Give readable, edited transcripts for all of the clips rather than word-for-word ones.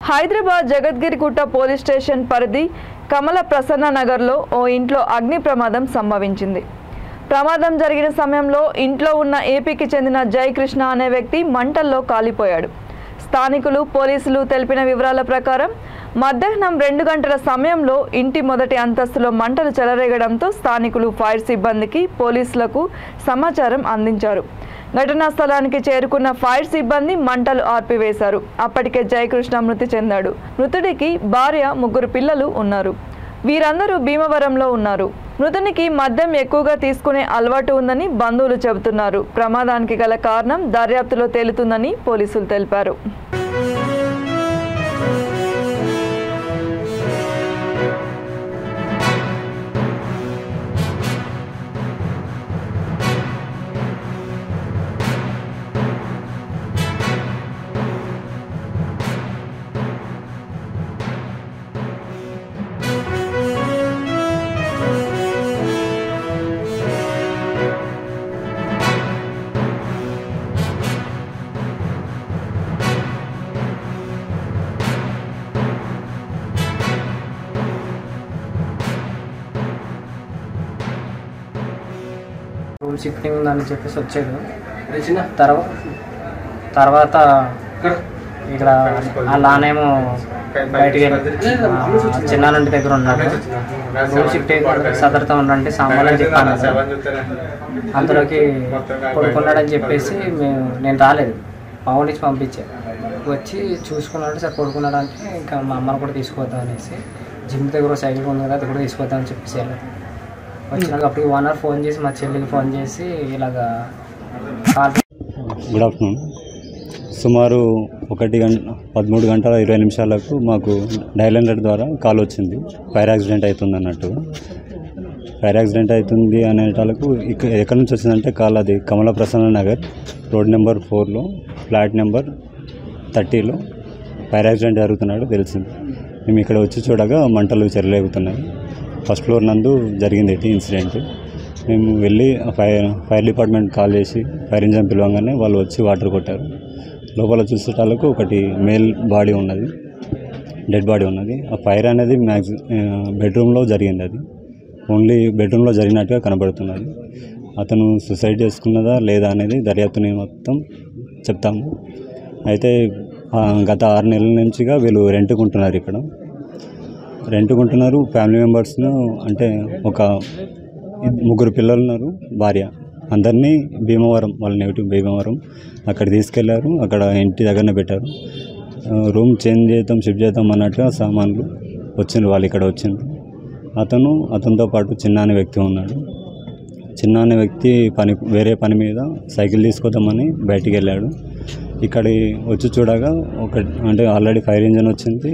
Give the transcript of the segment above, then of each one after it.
Hyderabad Jagadgirigutta police station పరిధి కమల ప్రసన్న నగర్లో ఓ ఇంట్లో అగ్ని ప్రమాదం సంభవించింది. ప్రమాదం జరిగిన సమయంలో ఇంట్లో ఉన్న ఏపీకి చెందిన జయకృష్ణ అనే వ్యక్తి మంటల్లో కాలిపోయాడు. స్థానికులు పోలీసులు తెలిపిన వివరాల ప్రకారం మధ్యాహ్నం 2 గంటల సమయంలో ఇంటి మొదటి అంతస్తులో మంటలు చెలరేగడంతో స్థానికులు ఫైర్ సిబ్బందికి పోలీసులకు సమాచారం అందించారు. ఘటనా స్థలానికి చేరుకున్న ఫైర్ సిబ్బంది మంటలు ఆర్పివేశారు. అప్పటికే జయకృష్ణ మృతి చెందాడు. మృతుడికి భార్య, 3 పిల్లలు ఉన్నారు. వీరందరూ భీమవరంలో ఉన్నారు. మృతునికి మద్యం ఎక్కువగా తీసుకునే అలవాటు ఉందని బంధువులు చెబుతున్నారు. ప్రమాదానికి గల కారణం దర్యాప్తులో తేలుతుందని పోలీసులు తెలిపారు. రూమ్ షిఫ్టింగ్ ఉందని చెప్పేసి వచ్చాడు. తర్వాత ఇక్కడ అలానేమో బయటికి చిన్నానంటి దగ్గర ఉన్నాడు. రూమ్ షిఫ్టింగ్ సదరుతో ఉండంటే సామాన్యం చెప్పాను. అంతలోకి పడుకున్నాడని చెప్పేసి నేను రాలేదు, మామూలు నుంచి పంపించాను. వచ్చి చూసుకున్నాడు. సార్ పడుకున్నాడు అంటే ఇంకా మా అమ్మని కూడా తీసుకుపోతాం అనేసి జిమ్ దగ్గర సైకిల్ ఉంది కదా, అది కూడా తీసుకుపోతామని చెప్పేసి వెళ్ళాను. వచ్చినాక అప్పటికి 1 అవర్ ఫోన్ చేసి మా చెల్లికి ఫోన్ చేసి ఇలాగా గుడ్ ఆఫ్టర్నూన్. సుమారు 13 గంటల 20 నిమిషాలకు మాకు డయల్ 100 ద్వారా కాల్ వచ్చింది. ఫైర్ యాక్సిడెంట్ అవుతుంది అన్నట్టు. ఫైర్ యాక్సిడెంట్ అవుతుంది అనేటాలకు ఎక్కడి నుంచి వచ్చిందంటే కాల్ అది కమల ప్రసన్న నగర్ రోడ్ నెంబర్ 4లో ఫ్లాట్ నెంబర్ 30లో ఫైర్ యాక్సిడెంట్ జరుగుతున్నాడు తెలిసింది. మేము ఇక్కడ వచ్చి చూడగా మంటలు చెలరేగుతున్నాయి. ఫస్ట్ ఫ్లోర్ నందు జరిగింది ఇన్సిడెంట్. మేము వెళ్ళి ఫైర్ డిపార్ట్మెంట్ కాల్ చేసి ఫైర్ ఇంజన్ పిలవగానే వాళ్ళు వచ్చి వాటర్ కొట్టారు. లోపల చూసేటాలకు ఒకటి మేల్ బాడీ ఉన్నది, డెడ్ బాడీ ఉన్నది. ఆ ఫైర్ అనేది బెడ్రూమ్లో జరిగింది. అది ఓన్లీ బెడ్రూమ్లో జరిగినట్టుగా కనబడుతున్నది. అతను సూసైడ్ చేసుకున్నదా లేదా అనేది దర్యాప్తుని మొత్తం చెప్తాము. అయితే గత 6 నెలల నుంచిగా వీళ్ళు రెంట్కుంటున్నారు. ఇక్కడ రెంట్కుంటున్నారు. ఫ్యామిలీ మెంబర్స్ను అంటే ఒక 3 పిల్లలు ఉన్నారు, భార్య. అందరినీ భీమవరం, వాళ్ళ నేటివ్ భీమవరం, అక్కడ తీసుకెళ్లారు. అక్కడ ఇంటి దగ్గరనే పెట్టారు. రూమ్ చేంజ్ చేద్దాం, షిఫ్ట్ చేద్దాం అన్నట్టుగా సామాన్లు వచ్చిండ్రు. వాళ్ళు ఇక్కడ వచ్చిండ్రు. అతనితో పాటు చిన్న అనే వ్యక్తి ఉన్నాడు. చిన్న అనే వ్యక్తి వేరే పని మీద సైకిల్ తీసుకొద్దామని బయటికి వెళ్ళాడు. ఇక్కడికి వచ్చి చూడగా అంటే ఆల్రెడీ ఫైర్ ఇంజన్ వచ్చింది,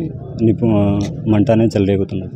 మంట అనేది చెలరేగుతున్నది.